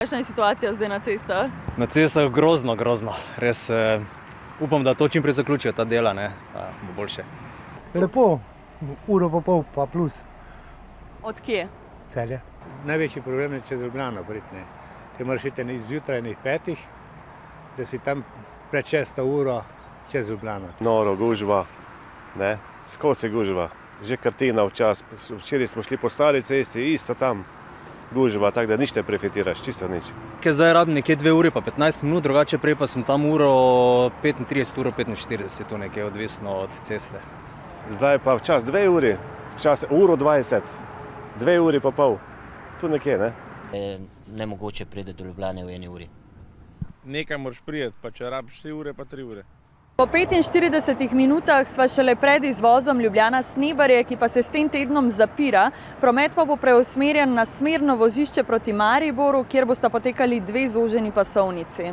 Kakšna je situacija zdaj na cestah? Na cestah grozno, res upam, da to čim prej zaključijo ta dela, da bo boljše. Lepo, uro pa pol pa plus Od kje? Celje. Največji problem je čez Ljubljano priti, ne. Ti moraš iti zjutraj 5, da si tam pred 6. uro čez Ljubljano. Noro, gužva, ne, skozi gužva. Že kartina včasih, včeraj smo šli po stari cesti, isto tam gužva, tako da nič ne profitiraš, čisto nič. Ker zdaj rabim nekje 2 uri pa 15 minut, drugače prej pa sem tam uro 35, uro 45, to nekje odvisno od ceste. Zdaj pa včasih 2 uri, včasih uro 20, 2 uri pa pol, tu nekje, ne. Nemogoče priti do Ljubljane v 1 uri. Nekaj moraš priti, pa če rabiš 3 ure, pa 3 ure. Po 45 minutah sva šele pred izvozom Ljubljana-Snebarje, ki pa se s tem tednom zapira. Promet pa bo preusmerjen na smerno vozišče proti Mariboru, kjer bosta potekali 2 zoženi pasovnici.